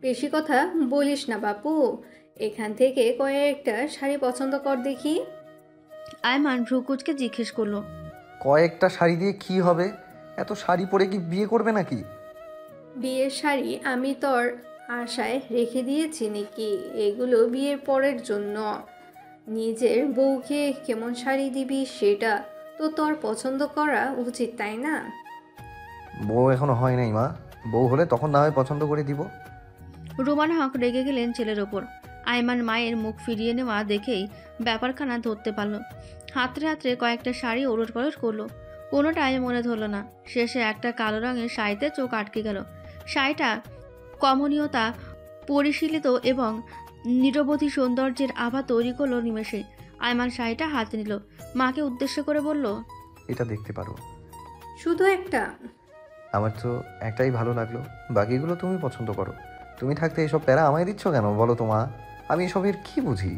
বেশি কথা বলিস না বাপু। এখান থেকে কয়েকটা শাড়ি পছন্দ কর দেখি। আয়মান ভ্রুকুচকে জিজ্ঞেস করলো। কয়েকটা শাড়ি দিয়ে কি হবে? এত শাড়ি পরে কি বিয়ে করবে নাকি? বিয়ের শাড়ি আমি তোর আশায় রেখে দিয়েছি নাকি? এগুলো বিয়ের পরের জন্য। নিজের বউকে কেমন শাড়ি দিবি সেটা তো তোর পছন্দ করা উচিত, তাই না? বউ এখনো হয় নাই মা। বউ হলে তখন না হয় পছন্দ করে দিব। রুমানা হক রেগে গেলেন ছেলের ওপর। আয়মান মায়ের মুখ ফিরিয়ে নেওয়া দেখেই ব্যাপারখানা ধরতে পারল। হাতড়ে হাতড়ে কয়েকটা শাড়ি ওলট পালট করলো, কোনোটাই মনে ধরল না। শেষে একটা কালো রঙের শাড়িতে চোখ আটকে গেল। শাড়িটা কমনীয়তা, পরিশীলিত এবং নিরবধি সৌন্দর্যের আভা তৈরি করলো নিমেষে। আয়মান শাড়িটা হাতে নিল, মাকে উদ্দেশ্য করে বলল, এটা দেখতে পারো। শুধু একটা? আমার তো একটাই ভালো লাগলো, বাকিগুলো তুমি পছন্দ করো। তুমি থাকতে এসব প্যারা আমায় দিচ্ছ কেন বলো তো মা? আমি এসবের কি বুঝি?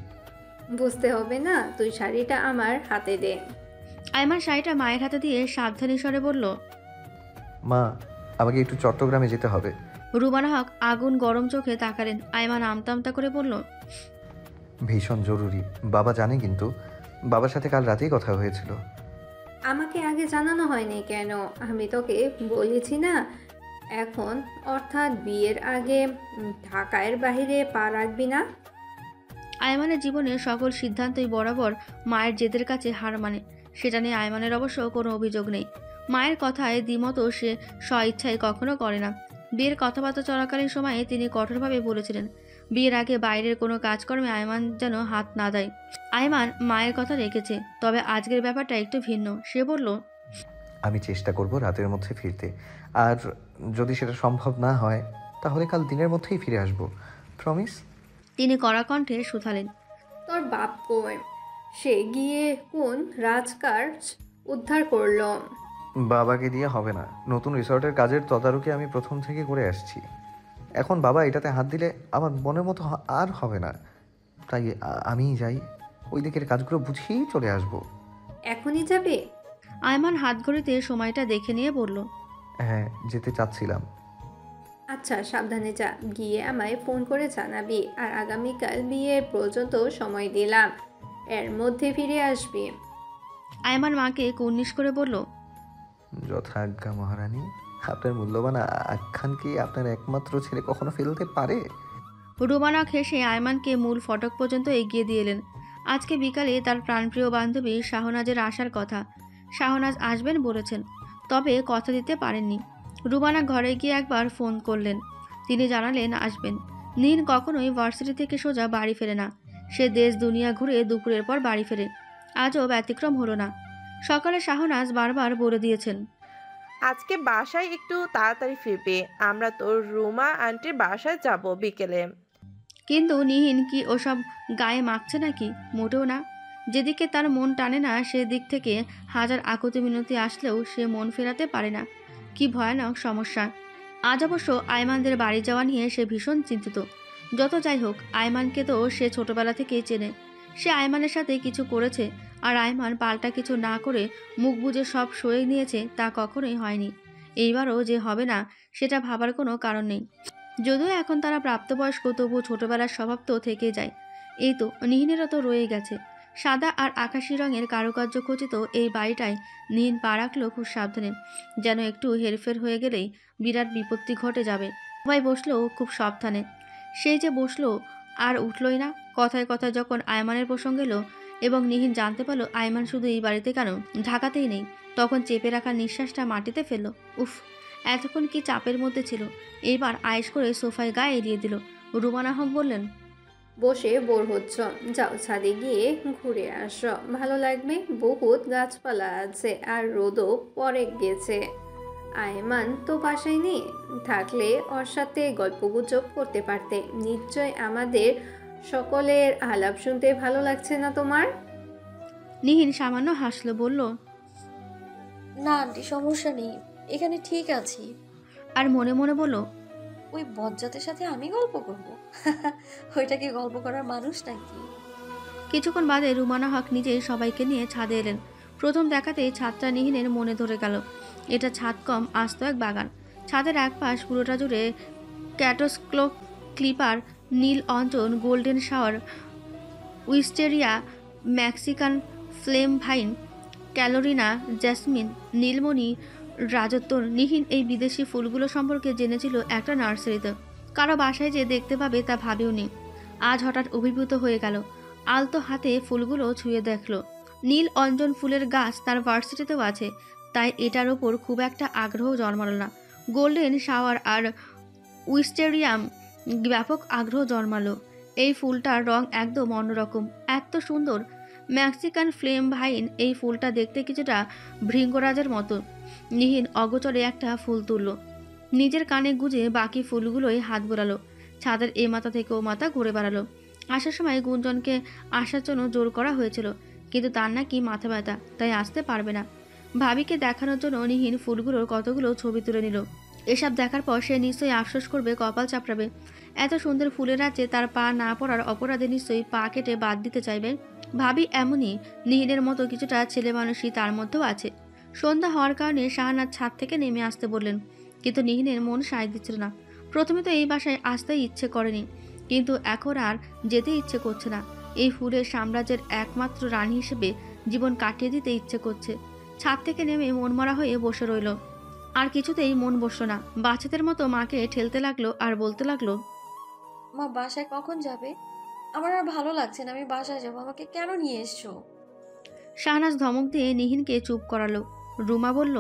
বুঝতে হবে না, তুই শাড়িটা আমার হাতে দে। আয়মান শাড়িটা মায়ের হাতে দিয়ে সাবধানী স্বরে বলল, মা, আমাকে একটু চট্টগ্রামে যেতে হবে। রুমানা হক আগুন গরম চোখে তাকালেন। আয়মান আমতা আমতা করে বলল, ভীষণ জরুরি। বাবা জানে কিন্তু। বাবার সাথে কাল রাতেই কথা হয়েছিল। আমাকে আগে জানানো হয়নি কেন? আমি তোকে বলেছি না, এখন অর্থাৎ বিয়ের আগে ঢাকার বাইরে পা রাখবি না। আয়মানের জীবনের সকল সিদ্ধান্তই বরাবর মায়ের জেদের কাছে হার মানে। সেটা নিয়ে আয়মানের অবশ্য কোনো অভিযোগ নেই। মায়ের কথায় দ্বিমতও সে স্বইচ্ছায় কখনো করে না। বিয়ের কথাবার্তা চলাকালীন সময়ে তিনি কঠোরভাবে বলেছিলেন, বিয়ের আগে বাইরের কোনো কাজকর্মে আয়মান যেন হাত না দেয়। আয়মান মায়ের কথা রেখেছে, তবে আজকের ব্যাপারটা একটু ভিন্ন। সে বলল, আমি চেষ্টা করব রাতের মধ্যে ফিরতে। আর যদি সেটা সম্ভব না হয় তাহলে কাল দিনের মধ্যেই ফিরে আসব। প্রমিস? তিনি কড়া কণ্ঠে শুধালেন, তোর বাপ কই? সে গিয়ে কোন রাজকার্য উদ্ধার করলো? বাবাকে দিয়ে হবে না। নতুন রিসর্টের কাজের তদারকি আমি প্রথম থেকে করে আসছি। এখন বাবা এটাতে হাত দিলে আমার মনের মতো আর হবে না। তাই আমিই যাই, ওই দিকের কাজগুলো বুঝিয়েই চলে আসব। এখনই যাবে? আয়মান হাত ঘড়িতে সময়টা দেখে নিয়ে বলল, হ্যাঁ, যেতে চাচ্ছিলাম। আচ্ছা, সাবধানে যা, গিয়ে আমায় ফোন করে জানাবি। আর আগামীকাল বিয়ের পর্যন্ত সময় দিলাম, এর মধ্যে ফিরে আসবি। আয়মান মাকে কুর্নিশ করে বলল, যথাজ্ঞা মহারানী। আপনার মূল্যবান আখ্যান কি আপনার একমাত্র ছেলে কখনো ফেলতে পারে? রুমানাক হেসে আয়মানকে মূল ফটক পর্যন্ত এগিয়ে দিয়ে এলেন। আজকে বিকালে তার প্রাণপ্রিয় বান্ধবী শাহনাজের আসার কথা। শাহনাজ আসবেন বলেছেন, তবে কথা দিতে পারেননি। রুমানা ঘরে গিয়ে একবার ফোন করলেন, তিনি জানালেন আসবেন। নীল কখনোই ভার্সিটি থেকে সোজা বাড়ি ফেরে না। সে দেশ দুনিয়া ঘুরে দুপুরের পর বাড়ি ফেরে। আজও ব্যতিক্রম হলো না। সকালে শাহনাজ বারবার বলে দিয়েছেন, আজকে বাসায় একটু তাড়াতাড়ি ফিরবি, আমরা তোর রুমা আন্টির বাসায় যাব বিকেলে। কিন্তু নিহিন কি ওসব গায়ে মাখছে নাকি? মোটেও না। যেদিকে তার মন টানে না সেদিক থেকে হাজার আকুতি মিনতি আসলেও সে মন ফেরাতে পারে না। কি ভয়ানক সমস্যা! আজ অবশ্য আয়মানদের বাড়ি যাওয়া নিয়ে সে ভীষণ চিন্তিত। যত যাই হোক, আয়মানকে তো সে ছোটবেলা থেকেই চেনে। সে আয়মানের সাথে কিছু করেছে, আর আয়মান পাল্টা কিছু না করে মুখ বুজে সব সয়ে নিয়েছে, তা কখনোই হয়নি। এইবারও যে হবে না সেটা ভাবার কোনো কারণ নেই। যদিও এখন তারা প্রাপ্তবয়স্ক, তবু ছোটবেলার স্বভাব তো থেকে যায়। এই তো নিহিনেরও তো রয়ে গেছে। সাদা আর আকাশি রঙের কারুকার্য খচিত এই বাড়িটায় নিহিন পা রাখলো খুব সাবধানে, যেন একটু হেরফের হয়ে গেলেই বিরাট বিপত্তি ঘটে যাবে। সবাই বসলো খুব সাবধানে। সেই যে বসলো আর উঠলই না। কথায় কথায় যখন আয়মানের প্রসঙ্গ এলো এবং নিহিন জানতে পারলো আয়মান শুধু এই বাড়িতে কেন, ঢাকাতেই নেই, তখন চেপে রাখা নিঃশ্বাসটা মাটিতে ফেললো। উফ, এতক্ষণ কি চাপের মধ্যে ছিল! এইবার আয়েশ করে সোফায় গায়ে এড়িয়ে দিল। রুমানা হক বললেন, বসে বোর হচ্ছ, যাও ছাদে গিয়ে ঘুরে আসো, ভালো লাগবে। বহুত গাছপালা আছে আর রোদও পড়ে গেছে। আয়মান তো বাসায় নেই, থাকলে ওর সাথে গল্পগুজব করতে পারতে। নিশ্চয় আমাদের সকলের আলাপ শুনতে ভালো লাগছে না তোমার? নিহিন সামান্য হাসলো, বলল, না আন্টি, সমস্যা নেই, এখানে ঠিক আছি। আর মনে মনে বলল, ওই বজ্জাতের সাথে আমি গল্প করব? ওইটা কি গল্প করার মানুষ নাকি? কিছুক্ষণ বাদে রুমানা হক নিজেই সবাইকে নিয়ে ছাদে এলেন। প্রথম দেখাতেই ছাদটা নিহিনের মনে ধরে গেল। এটা ছাদ কম, আস্ত এক বাগান। ছাদের এক পাশ পুরোটা জুড়ে ক্যাটোস্ক্লো ক্লিপার, নীল অঞ্জন, golden shower, wisteria, Mexican flame vine, ক্যালোরিনা, জ্যাসমিন, নীলমণি, রাজত্ব। নিহিন এই বিদেশি ফুলগুলো সম্পর্কে জেনেছিল একটা নার্সারিতে। কারো বাসায় যে দেখতে পাবে তা ভাবেও নি। আজ হঠাৎ অভিভূত হয়ে গেল। আলতো হাতে ফুলগুলো ছুঁয়ে দেখলো। নীল অঞ্জন ফুলের গাছ তার ভার্সিটিতেও আছে, তাই এটার ওপর খুব একটা আগ্রহ জন্মালো না। গোল্ডেন শাওয়ার আর উইস্টেরিয়াম ব্যাপক আগ্রহ জন্মালো। এই ফুলটার রং একদম অন্যরকম, এত সুন্দর। মেক্সিকান ফ্লেম ভাইন, এই ফুলটা দেখতে কিছুটা ভৃঙ্গরাজের মতো। নিহিন অগোচরে একটা ফুল তুলল, নিজের কানে গুজে বাকি ফুলগুলোই হাত বোলালো। ছাদের এ মাথা থেকে ও মাথা ঘুরে বেড়ালো। আসার সময় গুঞ্জনকে আসার জন্য জোর করা হয়েছিল, কিন্তু তার নাকি মাথা ব্যথা, তাই আসতে পারবে না। ভাবিকে দেখানোর জন্য নিহিন ফুলগুলোর কতগুলো ছবি তুলে নিল। এসব দেখার পর সে নিশ্চয়ই আফসোস করবে, কপাল চাপড়াবে। এত সুন্দর ফুলের রাজ্যে তার পা না পড়ার অপরাধে নিশ্চয়ই পা কেটে বাদ দিতে চাইবে। ভাবি এমনই, নিহিনের মতো কিছুটা ছেলে মানুষই তার মধ্যেও আছে। সন্ধ্যা হওয়ার কারণে শাহনাজ ছাদ থেকে নেমে আসতে বললেন, কিন্তু নিহিনের মন সায় দিচ্ছিল না। প্রথমে তো এই বাসায় আসতেই ইচ্ছে করেনি, কিন্তু এখন আর যেতে ইচ্ছে করছে না। এই ফুলের সাম্রাজ্যের একমাত্র রানী হিসেবে জীবন কাটিয়ে দিতে ইচ্ছে করছে। ছাদ থেকে নেমে মনমরা হয়ে বসে রইল। আর কিছুতেই মন বসলো না। বাচ্চাদের মতো মাকে ঠেলতে লাগলো আর বলতে লাগলো, মা বাসায় কখন যাবে? আমার আর ভালো লাগছে না, আমি বাসায় যাবো, আমাকে কেন নিয়ে এসছো? শাহনাজ ধমক দিয়ে নিহিনকে চুপ করালো। রুমা বলল,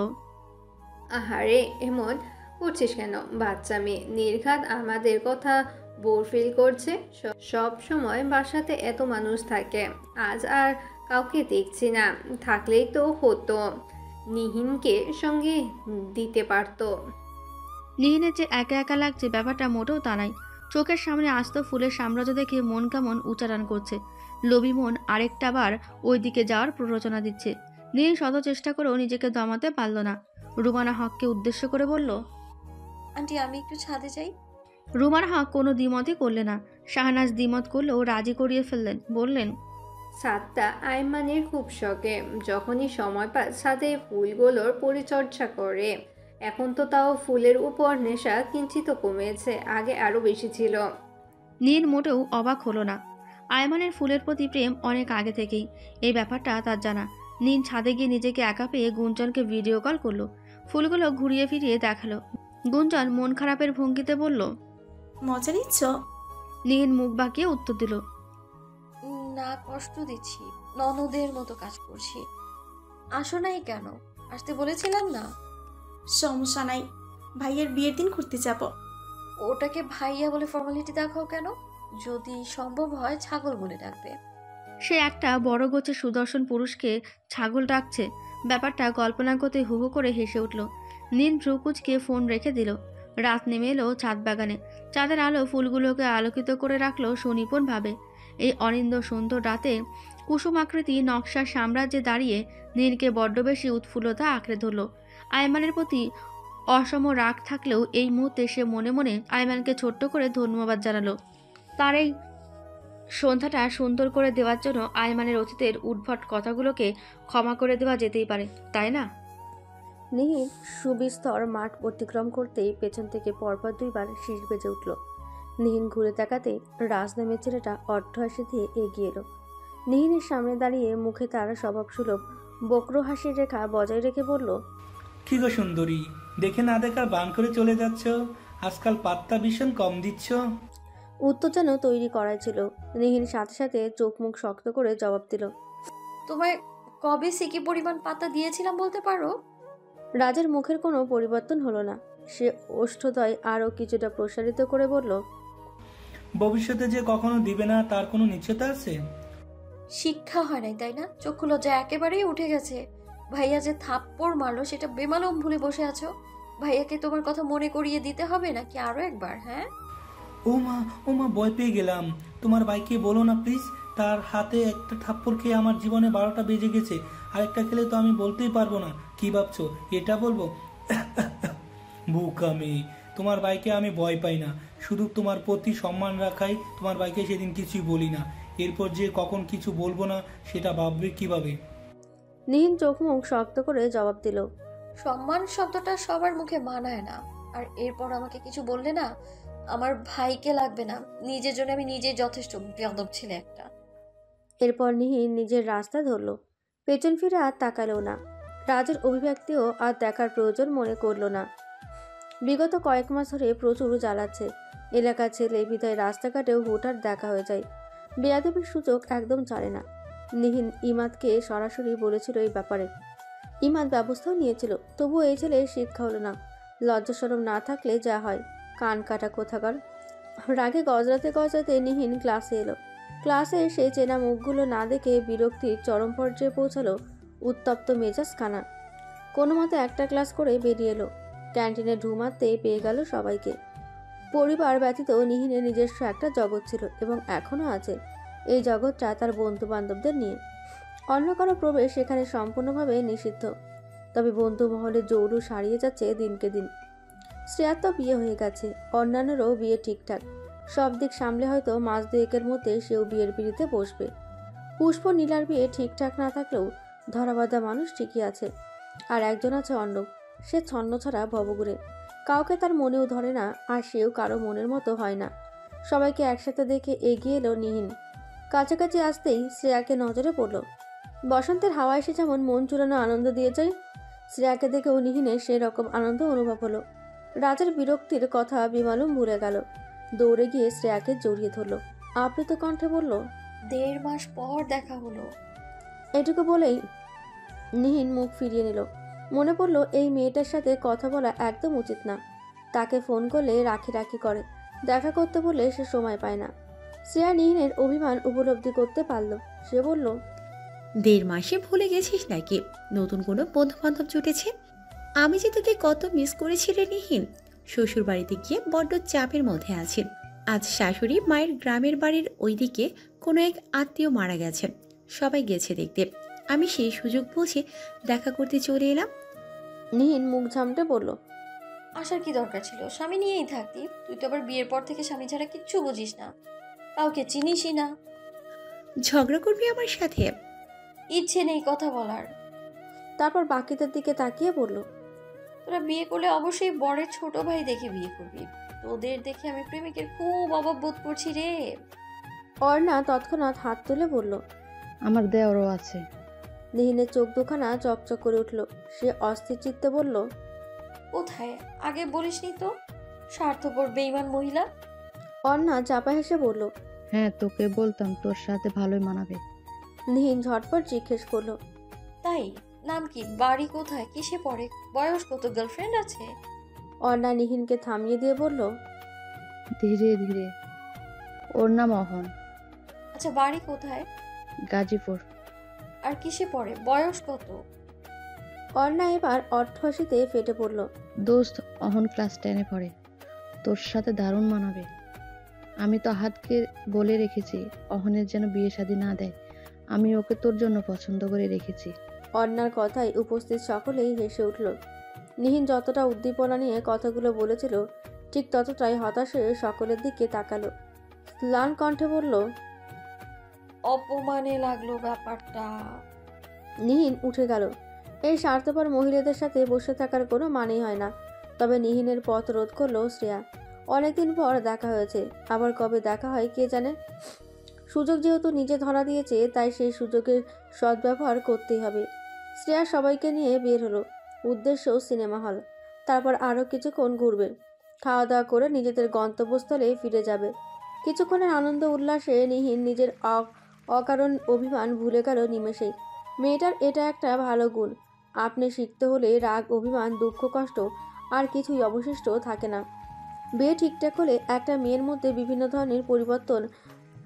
আহারে এমন করছিস কেন? বাচ্চা মেয়ে নির্ঘাত আমাদের কথা বোর ফিল করছে। সব সময় বাসাতে এত মানুষ থাকে, আজ আর কাউকে দেখছি না। থাকলেই তো হতো, নিহিনকে সঙ্গে দিতে পারতো। নিহিনের যে একা একা লাগছে ব্যাপারটা মোটেও তা নাই। চোখের সামনে আস্ত ফুলের সাম্রাজ্য দেখে মন কেমন উচ্চারণ করছে। লোভী মন আরেকটা বার ওই দিকে যাওয়ার প্ররোচনা দিচ্ছে। নিহিন শত চেষ্টা করেও নিজেকে দমাতে পারল না। রুমানা হককে উদ্দেশ্য করে বলল, আন্টি আমি একটু ছাদে যাই। রুমানা হক কোনো দ্বিমতই করলে না। শাহনাজ দ্বিমত করলেও রাজি করিয়ে ফেললেন, বললেন, ছাদটা আইমানের খুব শখে, যখনই সময় পায় ছাদে ফুলগুলোর পরিচর্যা করে। এখন তো তাও ফুলের উপর নেশা কিঞ্চিত কমেছে, আগে আরো বেশি ছিল। নীল মোটেও অবাক হলো না। আয়মানের ফুলের প্রতি প্রেম অনেক আগে থেকেই, এই ব্যাপারটা তার জানা। নীল ছাদে গিয়ে নিজেকে একা পেয়ে গুঞ্জনকে ভিডিও কল করলো। ফুলগুলো ঘুরিয়ে ফিরিয়ে দেখালো। গুঞ্জন মন খারাপের ভঙ্গিতে বলল, মজা নিচ্ছ? নীল মুখ বাঁকিয়ে উত্তর দিল, না, কষ্ট দিচ্ছি, ননদের মতো কাজ করছি। আসো নাই কেন? আসতে বলেছিলাম না? সমস্যা নাই, ভাইয়ের বিয়ের দিন ঘুরতে যাব। ওটাকে ভাইয়া বলে ফর্মালিটি দেখাও কেন? যদি সম্ভব হয় ছাগল বলে ডাকবে। সে একটা বড় গোছে সুদর্শন পুরুষকে ছাগল ডাকছে। ব্যাপারটা কল্পনা করতে হু হু করে হেসে উঠল। নীল ভ্রুকুচকে ফোন রেখে দিল। রাত নেমে এলো ছাদ বাগানে। চাঁদের আলো ফুলগুলোকে আলোকিত করে রাখলো সুনিপুণভাবে। এই অনিন্দ সুন্দর রাতে কুসুমাকৃতি নকশার সাম্রাজ্যে দাঁড়িয়ে নীলকে বড্ড বেশি উৎফুল্লতা আঁকড়ে ধরল। আয়মানের প্রতি অসম রাগ থাকলেও এই মুহূর্তে সে মনে মনে আয়মানকে ছোট্ট করে ধন্যবাদ জানালো। তার এই সন্ধ্যাটা সুন্দর করে দেওয়ার জন্য আয়মানের অতীতের উদ্ভট কথাগুলোকে ক্ষমা করে দেওয়া যেতেই পারে, তাই না? নিহিন সুবিস্তর মাঠ অতিক্রম করতেই পেছন থেকে পরপর দুইবার শীষ বেজে উঠল। নিহিন ঘুরে তাকাতে রাজ নামের ছেলেটা অর্ধ হাসি দিয়ে এগিয়ে এলো। নিহিনের সামনে দাঁড়িয়ে মুখে তার স্বভাবসুলভ বক্র হাসির রেখা বজায় রেখে বলল, কি গো সুন্দরী, দেখে না দেখার বান করে চলে যাচ্ছ? আজকাল পাত্তা ভীষণ কম দিচ্ছ। উত্তর যেন তৈরি করাই ছিল। নিহিন সাথে সাথে চোখ মুখ শক্ত করে জবাব দিল, তোমায় কবে সিকি পরিমাণ পাতা দিয়েছিলাম বলতে পারো? রাজের মুখের কোনো পরিবর্তন হলো না। সে ওষ্ঠদয় আরও কিছুটা প্রসারিত করে বলল, ভবিষ্যতে যে কখনো দিবে না তার কোনো নিশ্চয়তা আছে? শিক্ষা হয় নাই তাই না? চক্ষু লজ্জা একেবারেই উঠে গেছে। ভাইয়া যে থাপ্পড় মারলো সেটা বেমালুম ভুলে বসে আছো। ভাইয়াকে তোমার কথা মনে করিয়ে দিতে হবে নাকি আরো একবার? হ্যাঁ ও মা ভয় পেয়ে গেলাম। তোমার ভাইকে বলো না প্লিজ, তার হাতে একটা থাপ্পড় খেয়ে আমার জীবনে 12টা বেজে গেছে। আরেকটা খেলে তো আমি বলতেই পারবো না। কি ভাবছো এটা বলবো? বোকা মেয়ে, তোমার ভাইকে আমি ভয় পাই না, শুধু তোমার প্রতি সম্মান রাখাই তোমার ভাইকে সেদিন কিছুই বলি না। এরপর যে কখন কিছু বলবো না সেটা ভাববে কিভাবে? নিহিন চোখ মুখ শক্ত করে জবাব দিল, সম্মান শব্দটা সবার মুখে মানায় না। আর এরপর আমাকে কিছু বললে না, আমার ভাইকে লাগবে না, নিজের জন্য আমি নিজেই যথেষ্ট। বেয়াদব ছেলে একটা। এরপর নিহিন নিজের রাস্তা ধরল, পেছন ফিরে আর তাকালো না। রাজের অভিব্যক্তিও আর দেখার প্রয়োজন মনে করলো না। বিগত কয়েক মাস ধরে প্রচুর জ্বালাচ্ছে। এলাকার ছেলে বিদায় রাস্তাঘাটেও হুটহাট দেখা হয়ে যায়। বেয়াদবির সুযোগ একদম ছাড়ে না। নিহিন ইমাদকে সরাসরি বলেছিল এই ব্যাপারে। ইমাদ ব্যবস্থাও নিয়েছিল, তবুও এই ছেলের শিক্ষা হলো না। লজ্জাশরম না থাকলে যা হয়, কান কাটা কোথাকার। রাগে গজরাতে গজরাতে নিহিন ক্লাসে এলো। ক্লাসে এসে চেনা মুখগুলো না দেখে বিরক্তির চরম পর্যায়ে পৌঁছালো উত্তপ্ত মেজাজ খানা। কোনো মতে একটা ক্লাস করে বেরিয়ে এলো। ক্যান্টিনে ঢু মারতে পেয়ে গেল সবাইকে। পরিবার ব্যতীত নিহিনের নিজস্ব একটা জগৎ ছিল এবং এখনও আছে। এই জগৎটা তার বন্ধু বান্ধবদের নিয়ে। অন্য কারো প্রবেশ সেখানে সম্পূর্ণভাবে নিষিদ্ধ। তবে বন্ধু মহলে জৌলুস হারিয়ে যাচ্ছে দিনকে দিন। শ্রেয়ার তো বিয়ে হয়ে গেছে, অন্যান্যরও বিয়ে ঠিকঠাক। সব দিক সামলে হয়তো মাস দুয়েকের মধ্যে সেও বিয়ের পিড়িতে বসবে। পুষ্প নীলার বিয়ে ঠিকঠাক না থাকলেও ধরাবাঁধা মানুষ ঠিকই আছে। আর একজন আছে অর্ণব, সে ছন্ন ছাড়া ভবঘুরে। কাউকে তার মনেও ধরে না, আর সেও কারো মনের মতো হয় না। সবাইকে একসাথে দেখে এগিয়ে এলো নিহিন। কাছাকাছি আসতেই শ্রেয়াকে নজরে পড়ল। বসন্তের হাওয়া এসে যেমন মন চুরানো আনন্দ দিয়ে যায়, শ্রেয়াকে দেখেও নিহিনের সেরকম আনন্দ অনুভব হলো। রাজার বিরক্তির কথা বিমালুম ভুলে গেল। দৌড়ে গিয়ে শ্রেয়াকে জড়িয়ে ধরল, আপ্লুত কণ্ঠে বলল, 1.5 মাস পর দেখা হলো। এটুকু বলেই নিহিন মুখ ফিরিয়ে নিল। মনে পড়ল এই মেয়েটার সাথে কথা বলা একদম উচিত না। তাকে ফোন করলে রাখি রাখি করে, দেখা করতে বললে সে সময় পায় না। শ্রেয়া নিহিনের অভিমান উপলব্ধি করতে পারল। সে বলল, 1.5 মাসে ভুলে গেছিস নাকি নতুন কোনো বন্ধু বান্ধব জুটেছে? আমি যে তোকে কত মিস করেছি রে নিহিন। শ্বশুর বাড়িতে গিয়ে বড্ড চাপের মধ্যে আছি। আজ শাশুড়ি মায়ের গ্রামের বাড়ির ওইদিকে কোনো এক আত্মীয় মারা গেছেন, সবাই গেছে দেখতে। আমি সেই সুযোগ বুঝে দেখা করতে চলে এলাম। নিহিন মুখ ঝামটে বলল, আসার কি দরকার ছিল? স্বামী নিয়েই থাকতি। তুই তো আবার বিয়ের পর থেকে স্বামী ছাড়া কিচ্ছু বুঝিস না, কাউকে চিনিসই না। ঝগড়া করবি আমার সাথে? ইচ্ছে নেই কথা বলার। তারপর বাকিদের দিকে তাকিয়ে বলল, তোরা বিয়ে করলে অবশ্যই বরের ছোট ভাই দেখে বিয়ে করবি। তোদের দেখে আমি প্রেমিকের খুব অভাব বোধ করছি রে। অর্ণা তৎক্ষণাৎ হাত তুলে বলল, আমার দেওরও আছে। নিহিনের চোখ দুখানা চকচক করে উঠল। সে অস্থির চিত্তে বলল, কোথায়? আগে বলিসনি তো, স্বার্থপর বেঈমান মহিলা। অর্ণা চাপা হেসে বলল, হ্যাঁ, তোকে বলতাম তোর সাথে ভালোই মানাবে। নিহিন ঝটপট জিজ্ঞেস করলো, তাই? নাম কি? বাড়ি কোথায়? কিসে পড়ে? বয়স কত? গার্লফ্রেন্ড আছে? অর্ণা নিহিনকে থামিয়ে দিয়ে বলল, ধীরে ধীরে। ওর নাম অহন। আচ্ছা, বাড়ি কোথায়? গাজীপুর। আর কিসে পড়ে? বয়স কত? অর্ণা এবার অট্টহাসিতে ফেটে পড়ল। দোস্ত, অহন ক্লাস 10-এ পড়ে। তোর সাথে দারুণ মানাবে। আমি তো আহাদকে বলে রেখেছি অহনের যেন বিয়ে শাদী না দেয়। আমি ওকে তোর জন্য পছন্দ করে রেখেছি। অর্ণার কথায় উপস্থিত সকলেই হেসে উঠল। নিহিন যতটা উদ্দীপনা নিয়ে কথাগুলো বলেছিল, ঠিক ততটাই হতাশ হয়ে সকলের দিকে তাকালো। ম্লান কণ্ঠে বলল, অপমানে লাগলো ব্যাপারটা। নিহিন উঠে গেল। এই স্বার্থপর মহিলাদের সাথে বসে থাকার কোনো মানেই হয় না। তবে নিহিনের পথ রোধ করলো শ্রেয়া। অনেকদিন পর দেখা হয়েছে, আবার কবে দেখা হয় কে জানে। সুযোগ যেহেতু নিজে ধরা দিয়েছে, তাই সেই সুযোগের সদ্ব্যবহার করতেই হবে। শ্রেয়া সবাইকে নিয়ে বের হলো। উদ্দেশ্য সিনেমা হল। তারপর আরও কিছুক্ষণ ঘুরবে, খাওয়া দাওয়া করে নিজেদের গন্তব্যস্থলে ফিরে যাবে। কিছুক্ষণের আনন্দ উল্লাসে নিহিন নিজের অকারণ অভিমান ভুলে গেল নিমেষেই। মেয়েটার এটা একটা ভালো গুণ। আপনি শিখতে হলে রাগ, অভিমান, দুঃখ, কষ্ট আর কিছুই অবশিষ্ট থাকে না। বিয়ে ঠিকঠাক হলে একটা মেয়ের মধ্যে বিভিন্ন ধরনের পরিবর্তন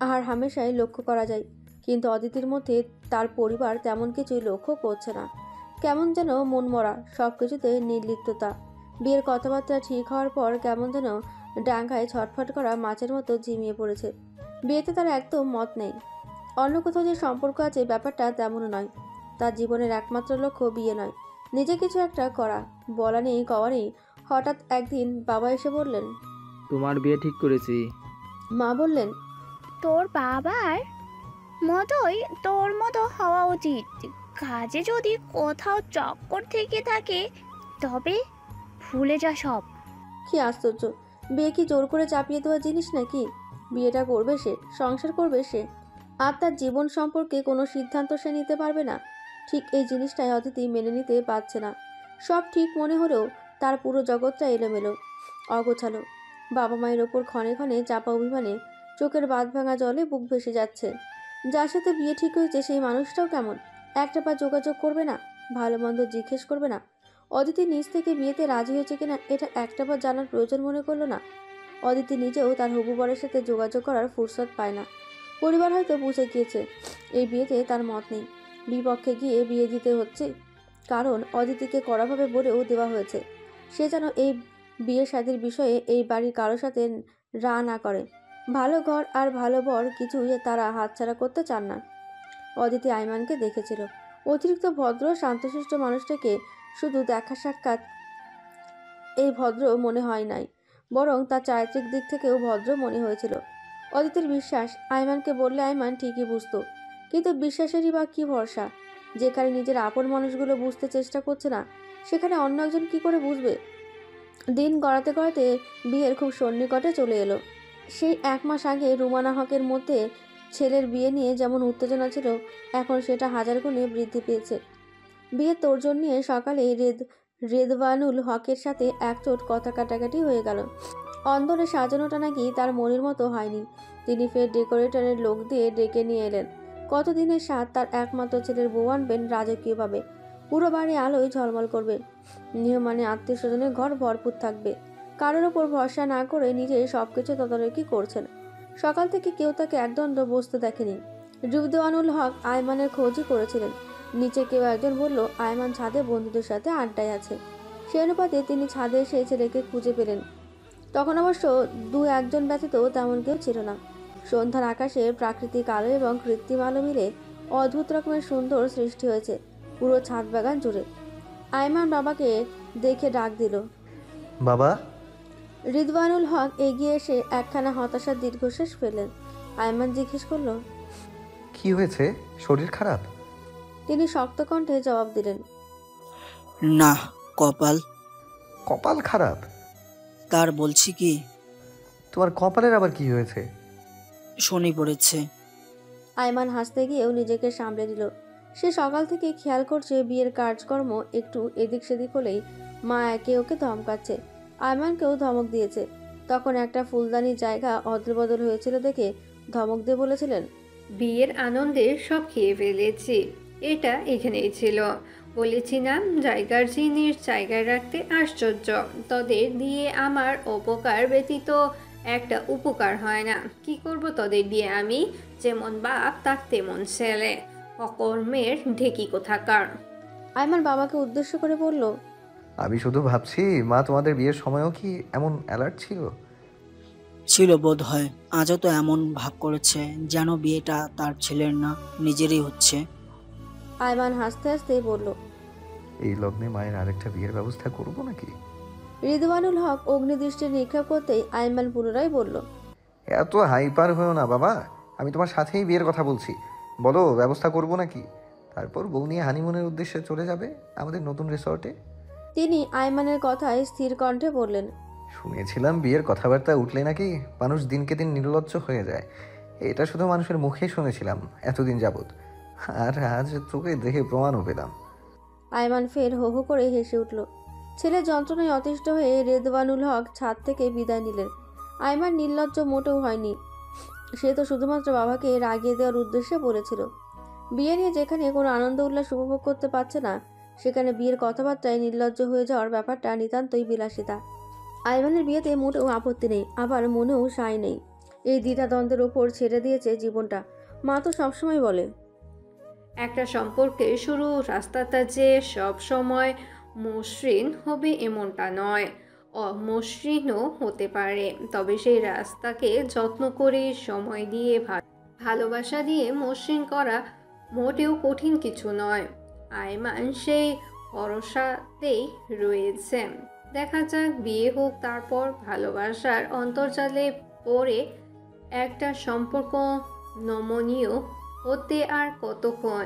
আর হামেশাই লক্ষ্য করা যায়। কিন্তু অদিতির মধ্যে তার পরিবার তেমন কিছুই লক্ষ্য করছে না। কেমন যেন মনমরা, সব কিছুতে নির্লিপ্ততা। বিয়ের কথাবার্তা ঠিক হওয়ার পর কেমন যেন ডাঙ্গায় ছটফট করা মাছের মতো ঝিমিয়ে পড়েছে। বিয়েতে তার একদম মত নেই। অন্য কোথাও যে সম্পর্ক আছে ব্যাপারটা তেমনও নয়। তার জীবনের একমাত্র লক্ষ্য বিয়ে নয়, নিজে কিছু একটা করা। বলা নেই কওয়া নেই, হঠাৎ একদিন বাবা এসে বললেন, তোমার বিয়ে ঠিক করেছি। মা বললেন, তোর বাবার মতোই তোর মতো হওয়া উচিত। কাজে যদি কোথাও চক্কর থেকে থাকে তবে ভুলে যা সব। কি আশ্চর্য! বিয়ে কি জোর করে চাপিয়ে দেওয়া জিনিস নাকি? বিয়েটা করবে সে, সংসার করবে সে, আর তার জীবন সম্পর্কে কোনো সিদ্ধান্ত সে নিতে পারবে না। ঠিক এই জিনিসটাই অদিতি মেনে নিতে পারছে না। সব ঠিক মনে হলেও তার পুরো জগৎটা এলোমেলো, অগোছালো। বাবা মায়ের ওপর ক্ষণে ক্ষণে চাপা অভিমানে চোখের বাঁধ ভাঙা জলে বুক ভেসে যাচ্ছে। যার সাথে বিয়ে ঠিক হয়েছে সেই মানুষটাও কেমন? একটা পা যোগাযোগ করবে না, ভালো মন্দ জিজ্ঞেস করবে না। অদিতি নিজ থেকে বিয়েতে রাজি হয়েছে কিনা এটা একটা বার জানার প্রয়োজন মনে করলো না। অদিতি নিজেও তার হবু বরের সাথে যোগাযোগ করার ফুরসত পায় না। পরিবার হয়তো বুঝে গিয়েছে এই বিয়েতে তার মত নেই, বিপক্ষে গিয়ে বিয়ে দিতে হচ্ছে। কারণ অদিতিকে কড়াভাবে বলেও দেওয়া হয়েছে সে যেন এই বিয়ে শাদীর বিষয়ে এই বাড়ির কারোর সাথে রা না করে। ভালো ঘর আর ভালো বর কিছুই তারা হাতছাড়া করতে চান না। অদিতি আইমানকে দেখেছিল। অতিরিক্ত ভদ্র শান্তশিষ্ট মানুষটাকে শুধু দেখা সাক্ষাৎ এই ভদ্র মনে হয় নাই, বরং তার চারিত্রিক দিক থেকেও ভদ্র মনে হয়েছিল। অদিতির বিশ্বাস আইমানকে বললে আইমান ঠিকই বুঝতো, কিন্তু বিশ্বাসেরই বা কী ভরসা? যেখানে নিজের আপন মানুষগুলো বুঝতে চেষ্টা করছে না, সেখানে অন্য একজন কী করে বুঝবে? দিন গড়াতে গড়াতে বিয়ের খুব সন্নিকটে চলে এলো। সেই 1 মাস আগে রুমানা হকের মধ্যে ছেলের বিয়ে নিয়ে যেমন উত্তেজনা ছিল, এখন সেটা হাজার গুণে বৃদ্ধি পেয়েছে। বিয়ের তোড়জোড় নিয়ে সকালে রেদওয়ানুল হকের সাথে একচোট কথা কাটাকাটি হয়ে গেল। অন্দরে সাজানোটা নাকি তার মনের মতো হয়নি। তিনি ফের ডেকোরেটরের লোক দিয়ে ডেকে নিয়ে এলেন। কতদিনের স্বাদ তার একমাত্র ছেলের বউ আনবেন রাজকীয়ভাবে। পুরো বাড়ি আলোয় ঝলমল করবে, নিয়মানে আত্মীয় স্বজনের ঘর ভরপুর থাকবে। কারোর ওপর ভরসা না করে নিজে সবকিছু তদারকি করছেন। সকাল থেকে কেউ তাকে একদণ্ড বসতে দেখেনি। রেদওয়ানুল হক আয়মানের খোঁজই করেছিলেন। নিচে কেউ একজন বলল আয়মান ছাদে বন্ধুদের সাথে আড্ডায় আছে। সে অনুপাতে তিনি ছাদে এসে ছেলেকে খুঁজে পেলেন। তখন অবশ্য 2-1 ব্যতীত তেমন কেউ ছিল না। সন্ধ্যার আকাশে প্রাকৃতিক আলো এবং কৃত্রিম আলো মিলে অদ্ভুত রকমের সুন্দর সৃষ্টি হয়েছে পুরো ছাদ বাগান জুড়ে। আয়মান বাবাকে দেখে ডাক দিল, বাবা। রেদওয়ানুল হক এগিয়ে এসে একখানা হতাশার দীর্ঘশ্বাস ফেললেন। আয়মান জিজ্ঞেস করল, কি হয়েছে? শরীর খারাপ? তিনি শক্ত কণ্ঠে জবাব দিলেন, না, কপাল। কপাল খারাপ? তার বলছি কি। তোমার কপালের আবার কি হয়েছে? শনি পড়েছে। আয়মান হাসতে গিয়েও নিজেকে সামলে নিল। সে সকাল থেকে খেয়াল করছে বিয়ের কাজকর্ম একটু এদিক সেদিক হলেই মা একে ওকে ধমকাচ্ছে। আয়মানকেও ধমক দিয়েছে। তখন একটা ফুলদানির জায়গা অদলবদল হয়েছিল দেখে ধমক দিয়ে বলেছিলেন, বিয়ের আনন্দে সব খেয়ে ফেলেছি, এটা এখানেই ছিল। বলেছি না, জায়গার জিনিস জায়গায় রাখতে আশ্চর্য। তোদের দিয়ে আমার উপকার ব্যতীত একটা উপকার হয় না। কি করব তোদের দিয়ে আমি? যেমন বাপ তার তেমন ছেলে, অকর্মের ঢেকি কোথাকার। আয়মান বাবাকে উদ্দেশ্য করে বলল, আমি শুধু ভাবছি মা তোমাদের বিয়ের সময়ও কি এমন অ্যালার্ট ছিল? ছিল বোধ হয়। আজও তো এমন ভাব করেছে যেন বিয়েটা তার ছেলের না, নিজেরই হচ্ছে। আয়মান হাসতে হাসতে বলল, এই লগ্নে মায়ের আরেকটা বিয়ের ব্যবস্থা করব নাকি? রেদওয়ানুল হক অগ্নিদৃষ্টি নিক্ষেপ করতেই আয়মান পুনরায় বলল, এত হাইপার হয়েও না বাবা, আমি তোমার সাথেই বিয়ের কথা বলছি। বলো ব্যবস্থা করব নাকি? তারপর বউ নিয়ে হানিমুনের উদ্দেশ্যে চলে যাবে আমাদের নতুন রিসর্টে। তিনি আয়মানের কথায় স্থির কণ্ঠে বললেন, শুনেছিলাম বিয়ের কথাবার্তা উঠলে নাকি মানুষ দিনকে দিন নির্লজ্জ হয়ে যায়। এটা শুধু মানুষের মুখে শুনেছিলাম এতদিন যাবৎ, আর আজ চোখে দেখে প্রমাণও পেলাম। আয়মান ফের হো হো করে হেসে উঠল। ছেলে যন্ত্রণায় অতিষ্ঠ হয়ে রেদওয়ানুল হক ছাদ থেকে বিদায় নিলেন। আয়মান নির্লজ্জ মোটেও হয়নি। সে তো শুধুমাত্র বাবাকে রাগিয়ে দেওয়ার উদ্দেশ্যে বলেছিল। বিয়ে নিয়ে যেখানে কোনো আনন্দ উল্লাস উপভোগ করতে পারছে না, সেখানে বিয়ের কথাবার্তায় নির্লজ্জ হয়ে যাওয়ার ব্যাপারটা নিতান্তই বিলাসিতা। আয়মানের বিয়েতে মোটেও আপত্তি নেই, আবার মনেও সায় নেই। এই দ্বিধাদ্বন্দ্বের ওপর ছেড়ে দিয়েছে জীবনটা। মা তো সবসময় বলে, একটা সম্পর্কে শুরু রাস্তাটা যে সব সময় মসৃণ হবে এমনটা নয়, অমসৃণও হতে পারে। তবে সেই রাস্তাকে যত্ন করে সময় দিয়ে ভালোবাসা দিয়ে মসৃণ করা মোটেও কঠিন কিছু নয়। আয়মান সেই ভরসাতেই রয়েছে। দেখা যাক, বিয়ে হোক, তারপর ভালোবাসার অন্তর্জালে পড়ে একটা সম্পর্ক নমনীয় হতে আর কতক্ষণ।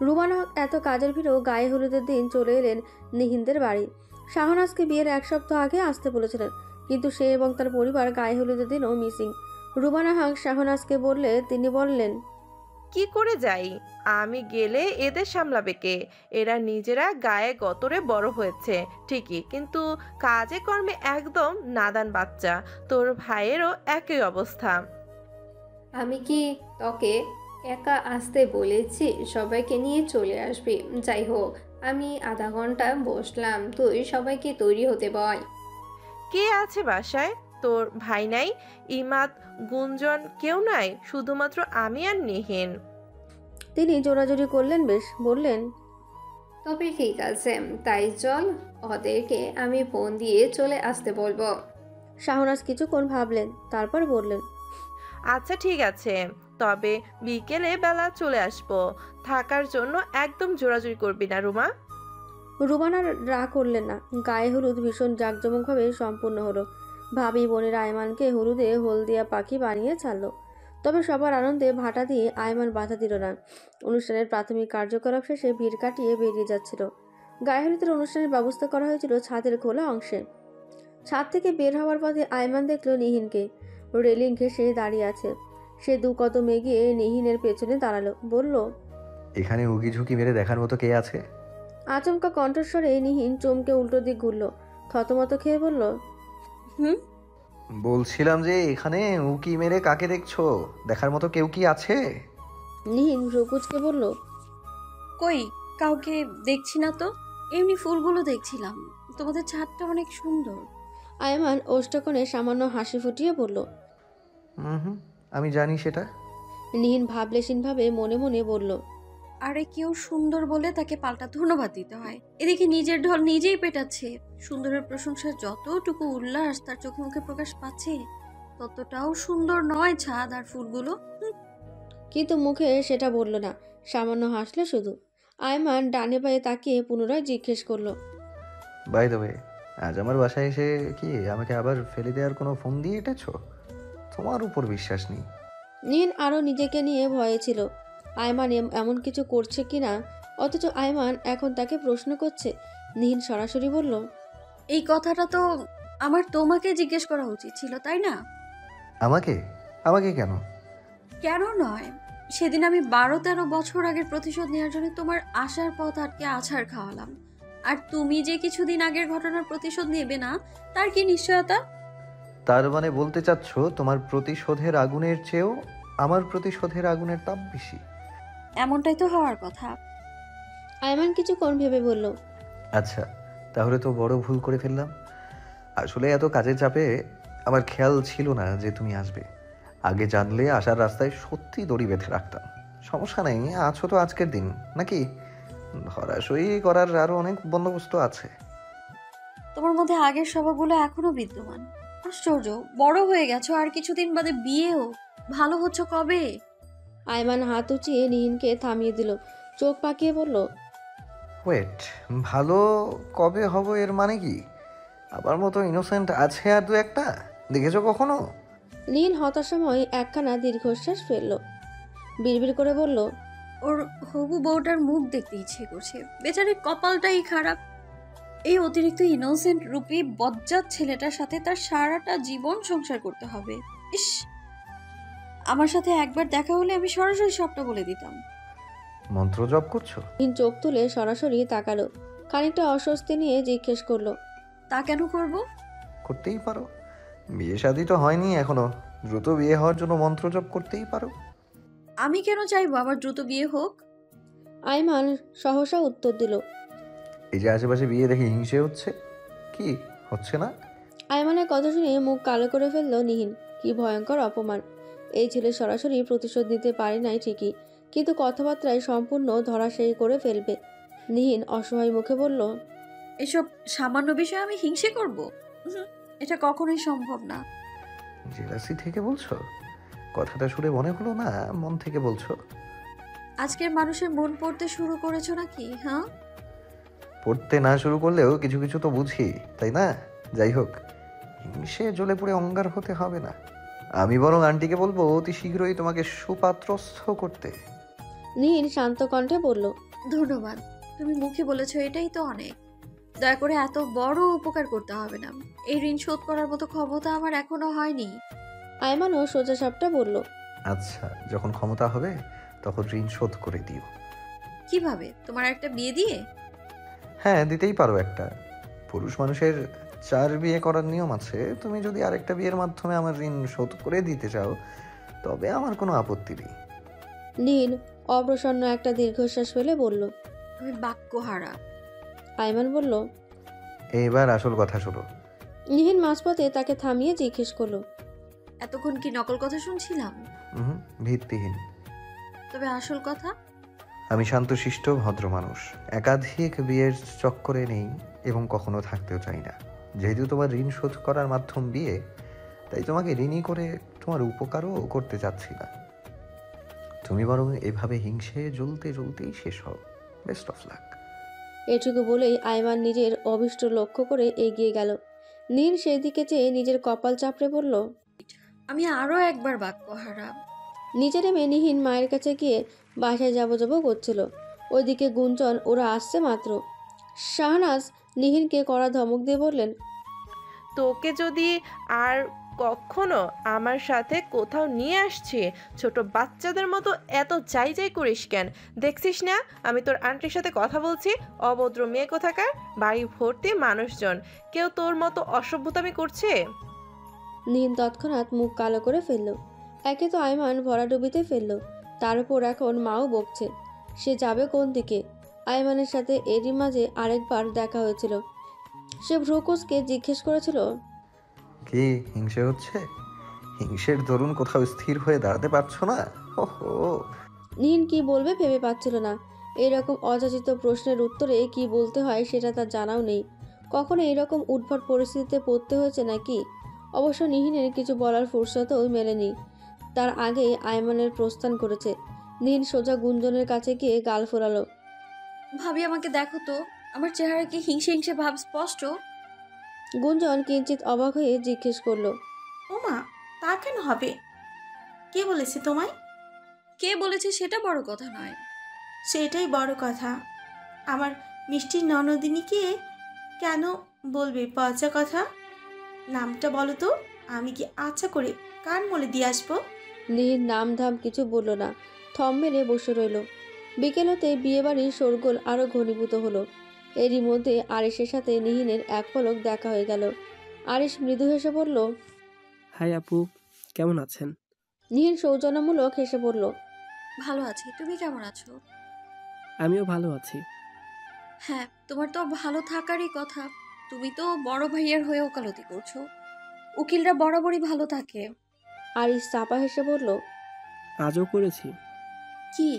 রুমানা হক এত কাজের ভিড়েও গায়ে হলুদের দিন চলে এলেন নিহিনদের বাড়ি। শাহনাজকে বিয়ের 1 সপ্তাহ আগে আসতে বলেছিলেন, কিন্তু সে এবং তার পরিবার গায়ে হলুদের দিনও মিসিং। রুবানা হাক শাহনাজকে বললে তিনি বললেন, কি করে যাই? আমি গেলে এদের সামলাবে কে? এরা নিজেরা গায়ে গতরে বড় হয়েছে ঠিকই, কিন্তু কাজে কর্মে একদম নাদান বাচ্চা। তোর ভাইয়েরও একই অবস্থা। আমি কি তোকে একা আসতে বলেছি? সবাইকে নিয়ে চলে আসবি। যাই হোক, আমি আধা ঘন্টা বসলাম, তুই সবাইকে তৈরি হতে বল। কে আছে বাসায়? তোর ভাই নাই? ইমাদ, গুঞ্জন কেউ নাই? শুধুমাত্র আমি আর নিহিন। তিনি জোরাজুরি করলেন বেশ, বললেন, তবে ঠিক আছে, তাই চল, ওদেরকে আমি ফোন দিয়ে চলে আসতে বলবো। শাহনাজ কিছুক্ষণ ভাবলেন, তারপর বললেন, আচ্ছা ঠিক আছে, তবে বিকেলে বেলা চলে আসবো। থাকার জন্য একদম জোরাজুরি করবি না রুমা। রুবানা রাগ করলেন না। গায়ে হলুদ ভীষণ জাঁকজমকভাবে সম্পূর্ণ হলো। ভাবি বোনের আয়মানকে হলুদে হলদিয়া পাখি বানিয়ে ছাড়লো। তবে সবার আনন্দে ভাটা দিয়ে আয়মান বাধা দিল না। অনুষ্ঠানের প্রাথমিক কার্যকলাপ শেষে ভিড় কাটিয়ে বেরিয়ে যাচ্ছিল। গায়ে হলুদের অনুষ্ঠানের ব্যবস্থা করা হয়েছিল ছাদের খোলা অংশে। ছাদ থেকে বের হওয়ার পথে আয়মান দেখল নিহিনকে রেলিং ঘেঁষে দাঁড়িয়ে আছে। সে 2 কদম এগিয়ে নিহিনের পেছনে দাঁড়ালো, বলল, এখানে উকি ঝুঁকি মেরে দেখার মতো কে আছে? আচমকা কণ্ঠস্বরে নিহিন চমকে উল্টো দিক ঘুরল, থতমত খেয়ে বলল, বলছিলাম যে এখানে উকি মেরে কাকে দেখছো? দেখার মতো কেউ কি আছে? নিহিন রকুচকে বলল, কই, কাউকে দেখছি না তো। এমনি ফুলগুলো দেখছিলাম। তোমাদের ছাদটা অনেক সুন্দর। আয়মান ওষ্ঠকোণে সামান্য হাসি ফুটিয়ে বলল, হুম, আমি জানি সেটা। নিহিন ভাবলেশীনভাবে মনে মনে বলল, আরে কেউ সুন্দর বলে তাকে পাল্টা ধন্যবাদ দিতে হয়। এদিকে নিজের ঢল নিজেই পেটাচ্ছে। সুন্দরের প্রশংসার যতটুকু উল্লাস তার চোখে মুখে প্রকাশ পাচ্ছে, ততটাও সুন্দর নয় ছাদ আর ফুলগুলো। কিন্তু মুখে সেটা বলল না, সামান্য হাসলো শুধু। আয়মান ডানে বায়ে তাকিয়ে পুনরায় জিজ্ঞেস করলো, বাই দ্য ওয়ে, আজ আমার বাসায় এসে কি আমাকে আবার ফেলে দেওয়ার কোনো ফোন দিয়ে এটেছো? তোমার উপর বিশ্বাস নেই। নিহিন আরও নিজেকে নিয়ে ভয়ে ছিল, আয়মান এমন কিছু করছে কিনা, অথচ আয়মান এখন তাকে প্রশ্ন করছে। নিহিন সরাসরি বলল, এই কথাটা তো আমার তোমাকে জিজ্ঞেস করা উচিত ছিল, তাই না? আমাকে? আমাকে কেন? কেন নয়, সেদিন আমি 12-13 বছর আগের প্রতিশোধ নেওয়ার জন্য তোমার আসার পথ আটকে আছাড় খাওয়ালাম। আর তুমি যে কিছুদিন আগের ঘটনার প্রতিশোধ নেবে না, তার কি নিশ্চয়তা? তার মানে বলতে চাচ্ছ তোমার প্রতিশোধের আগুনের চেয়েও আমার প্রতিশোধের আগুনের তাপ বেশি? এমনটাই তো হওয়ার কথা। আয়মান কিছুক্ষণ ভেবে বলল, আচ্ছা, তাহলে তো বড় ভুল করে ফেললাম। আসলে এত কাজের চাপে আমার খেয়াল ছিল না যে তুমি আসবে। আগে জানলে আসার রাস্তায় সত্যি দড়ি বেঁধে রাখতাম। সমস্যা নেই, আছো তো আজকের দিন নাকি? ধরাশয়ী করার আরো অনেক বন্দোবস্ত আছে। তোমার মধ্যে আগের স্বভাবগুলো এখনো বিদ্যমান। আশ্চর্য, বড় হয়ে গেছো, আর কিছুদিন বাদে বিয়েও। ভালো হচ্ছে কবে? আয়মান হাত উঁচিয়ে নিহিনকে থামিয়ে দিল, চোখ পাকিয়ে বলল, ওয়েট, ভালো কবে হব এর মানে কি? আমার মতো ইনোসেন্ট আছে আর 2-1টা? দেখেছো কখনো? নিহিন হতাশাময় একখানা দীর্ঘশ্বাস ফেলল, বিড়বিড় করে বলল, ওর হবু বউটার মুখ দেখতে ইচ্ছে করছে। বেচারি কপালটাই খারাপ। এই অতিরিক্ত ইনোসেন্ট রূপী বজ্জাত ছেলেটার সাথে তার সারাটা জীবন সংসার করতে হবে। ইস, আমার সাথে একবার দেখা হলে আমি সরাসরি সবটা বলে দিতাম। মন্ত্র জপ করছো? নিহিন চোখ তুলে সরাসরি তাকালো, খানিকটা অস্বস্তি নিয়ে জিজ্ঞেস করলো, তা কেন করব? করতেই পারো, বিয়ে শাদী তো হয়নি এখনো। দ্রুত বিয়ে হওয়ার জন্য মন্ত্র জপ করতেই পারো। আমি কেন চাইবো আমার দ্রুত বিয়ে হোক? আয়মান সহসা উত্তর দিল, এই যে আশেপাশে বিয়ে দেখে হিংসে হচ্ছে, কি হচ্ছে না? আয়মানের কথা শুনে মুখ কালো করে ফেলল নিহিন। কি ভয়ঙ্কর অপমান! এই ছেলে সরাসরি প্রতিশোধ নিতে পারে নাই ঠিকই, কিন্তু কথাবার্তায় সম্পূর্ণ ধরাশায়ী করে ফেলবে। নিহিন অসহায় মুখে বলল, এসব সামান্য বিষয়ে আমি হিংসে করব? এটা কখনোই সম্ভব না। জেলাসি থেকে বলছো? কথাটা শুনে মনে হলো না মন থেকে বলছো। আজকের মানুষের মন পড়তে শুরু করেছো নাকি? হ্যাঁ, পড়তে না শুরু করলেও কিছু কিছু তো বুঝি, তাই না? যাই হোক, হিংসে জ্বলে পুড়ে অঙ্গার হতে হবে না। আমি বরং আন্টিকে বলবো অতি শীঘ্রই তোমাকে সুপাত্রস্থ করতে। নিহিন শান্ত কণ্ঠে বলল, ধন্যবাদ। তুমি মুখে বলেছো, এটাই তো অনেক। দয়া করে এত বড় উপকার করতে হবে না। এই ঋণ শোধ করার মতো ক্ষমতা আমার এখনো হয়নি। আয়মানও সোজা সাপটা বলল, আচ্ছা, যখন ক্ষমতা হবে তখন ঋণ শোধ করে দিও। কিভাবে? তোমার একটা বিয়ে দিয়ে? হ্যাঁ, দিতেই পারো একটা। পুরুষ মানুষের 4 বিয়ে করার নিয়ম আছে। তুমি যদি আরেকটা বিয়ের মাধ্যমে আমার ঋণ শোধ করে দিতে চাও তবে আমার কোনো আপত্তি নেই। নীল অপ্রসন্ন একটা দীর্ঘশ্বাস ফেলে বলল। আমি বাক্যহারা। আয়মান বলল, এবার আসল কথা শোনো। নিহিন মাঝপথে তাকে থামিয়ে জিজ্ঞেস করলো, এতক্ষণ কি নকল কথা শুনছিলাম? ভিত্তিহীন। তবে আসল কথা? আমি শান্তশিষ্ট ভদ্র মানুষ, একাধিক বিয়ের চক্করে নেই এবং কখনো থাকতেও চাই না। যেহেতু তোমার ঋণ শোধ করার মাধ্যম বিয়ে, তাই তোমাকে ঋণী করে তোমার উপকারও করতে চাচ্ছি না। তুমি বরং এভাবে হিংসে জ্বলতে জ্বলতেই শেষ হও। Best of luck. এটুকু বলেই আয়মান নিজের অভিষ্ট লক্ষ্য করে এগিয়ে গেল। নীল সেই দিকে চেয়ে নিজের কপাল চাপড়ে বলল, আমি আরো একবার বাক্যহারা। নিচে নেমে নিহিন মায়ের কাছে গিয়ে বাসায় যাবো করছিল। ওইদিকে গুঞ্জন ওরা আসছে মাত্র। শাহনাজ নিহিনকে কড়া ধমক দিয়ে বললেন, তোকে যদি আর কখনো আমার সাথে কোথাও নিয়ে আসছি, ছোট বাচ্চাদের মতো এত যাই যাই করিস কেন? দেখছিস না আমি তোর আন্টির সাথে কথা বলছি? অভদ্র মেয়ে কোথাকার। বাড়ি ভর্তি মানুষজন, কেউ তোর মতো অসভ্যতামি করছে? নিহিন তৎক্ষণাৎ মুখ কালো করে ফেলল। একে তো আয়মান ভরাডুবিতে ফেলল, তার উপর এখন মাও বকছে। সে যাবে কোন দিকে? আয়মানের সাথে এরই মাঝে আরেকবার দেখা হয়েছিল। সে ভ্রুকুসকে জিজ্ঞেস করেছিল, কি হিংসে হচ্ছে? হিংসের দরুন কোথাও স্থির হয়ে দাঁড়াতে পারছো না? ওহো। নিহিন কি বলবে ভেবে পাচ্ছিল না। এইরকম অযাচিত প্রশ্নের উত্তরে কি বলতে হয় সেটা তার জানাও নেই। কখনো এইরকম উদ্ভট পরিস্থিতিতে পড়তে হয়েছে নাকি? অবশ্য নিহিনের কিছু বলার ফুরসতও মেলেনি। তার আগেই আয়মানের প্রস্থান করেছে। নিহিন সোজা গুঞ্জনের কাছে গিয়ে গাল ফোরালো। ভাবি আমাকে দেখো তো, আমার চেহারা কি হিংসে হিংসে ভাব স্পষ্ট? গুঞ্জন কিঞ্চিত অবাক হয়ে জিজ্ঞেস করলো, ওমা, তা কেন হবে? কে বলেছে তোমায়? কে বলেছে সেটা বড় কথা নয়। সেটাই বড় কথা। আমার মিষ্টি ননদিনীকে কেন বলবে পচা কথা? নামটা বলো তো, আমি কি আচ্ছা করে কান মলে দিয়ে আসবো? নিহিন নাম ধাম কিছু বলল না, থম মেরে বসে রইল। বিকেল হতে বিয়েবাড়ির শোরগোল আরও ঘনীভূত হলো। এরই মধ্যে আরিশের সাথে নিহিনের এক পলক দেখা হয়ে গেল। আরিশ মৃদু হেসে বলল, হাই আপু, কেমন আছেন? নিহিন সৌজন্যমূলক হেসে বলল, ভালো আছি, তুমি কেমন আছো? আমিও ভালো আছি। হ্যাঁ, তোমার তো ভালো থাকারই কথা। তুমি তো বড় ভাইয়ের হয়ে ওকালতি করছো। উকিলরা বরাবরই ভালো থাকে। আরিশ চাপা হেসে বলল, আজও করেছি। কি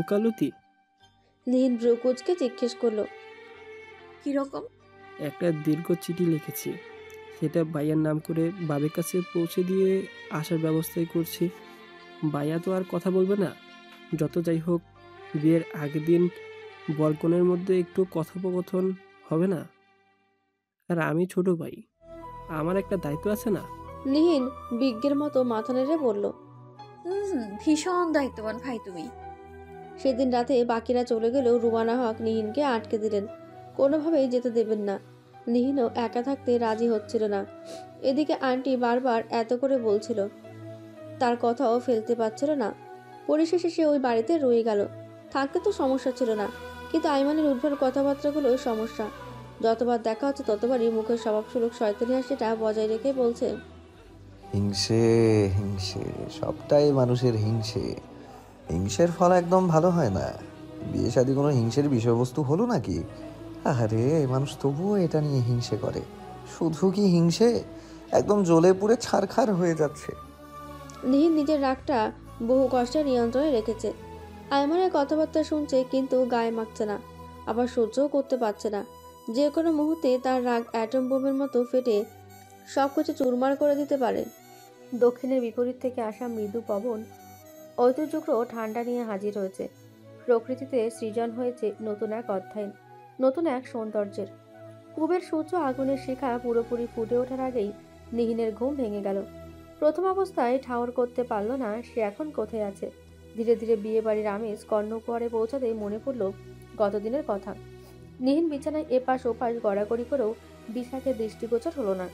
ওকালতি? নিহিন ব্রুকুজকে জিজ্ঞেস করলো, কিরকম? একটা দীর্ঘ চিঠি লিখেছি, সেটা ভাইয়ার নাম করে বাবার কাছে পৌঁছে দিয়ে আসার ব্যবস্থাই করছি। ভাইয়া তো আর কথা বলবে না। যত যাই হোক, বিয়ের আগের দিন বরকনের মধ্যে একটু কথোপকথন হবে না? আর আমি ছোট ভাই, আমার একটা দায়িত্ব আছে না? নিহিন বিজ্ঞের মতো মাথা নেড়ে বলল, ভীষণ দায়িত্ববান ভাই তুমি। সেদিন রাতে বাকিরা চলে গেলেও রুমানা হক নিহিনকে আটকে দিলেন। কোনোভাবেই যেতে দেবেন না। নিহিনও একা থাকতে রাজি হচ্ছিল না। এদিকে আন্টি বারবার এত করে বলছিল, তার কথাও ফেলতে পারছিল না। পরিশেষে সে ওই বাড়িতে রয়ে গেল। থাকতে তো সমস্যা ছিল না, কিন্তু আইমানের উদ্ভট কথাবার্তাগুলো সমস্যা। যতবার দেখা হচ্ছে ততবারই মুখের স্বভাবসুলভ শয়তানি হাসিটা বজায় রেখে বলছে, হিংসে হিংসে, সবটাই মানুষের হিংসে। হিংসের ফল একদম ভালো হয় না। বিয়ে শাদী কোনো হিংসের বিষয়বস্তু হলো নাকি? আরে মানুষ তবুও এটা নিয়ে হিংসে করে। শুধু কি হিংসে, একদম জ্বলে পুড়ে ছারখার হয়ে যাচ্ছে। নিহিন নিজের রাগটা বহু কষ্টে নিয়ন্ত্রণে রেখেছে। আইমানের কথাবার্তা শুনছে কিন্তু গায়ে মাখছে না, আবার সহ্যও করতে পারছে না। যে কোনো মুহূর্তে তার রাগ অ্যাটম বোমের মতো ফেটে সব কিছু চুরমার করে দিতে পারে। দক্ষিণের বিপরীত থেকে আসা মৃদু পবন ঐতিহ্যগ্র ঠান্ডা নিয়ে হাজির হয়েছে। প্রকৃতিতে সৃজন হয়েছে নতুন এক অধ্যায়, নতুন এক সৌন্দর্যের। পূবের সূর্য আগুনের শিখা পুরোপুরি ফুটে ওঠার আগেই নিহিনের ঘুম ভেঙে গেল। প্রথম অবস্থায় ঠাউর করতে পারল না সে এখন কোথায় আছে। ধীরে ধীরে বিয়ে বাড়ির আমেজ কর্ণকুয়ারে পৌঁছাতে মনে পড়ল গতদিনের কথা। নিহিন বিছানায় এপাশ ওপাশ গড়াগড়ি করেও দিশাকে দৃষ্টিগোচর হলো না।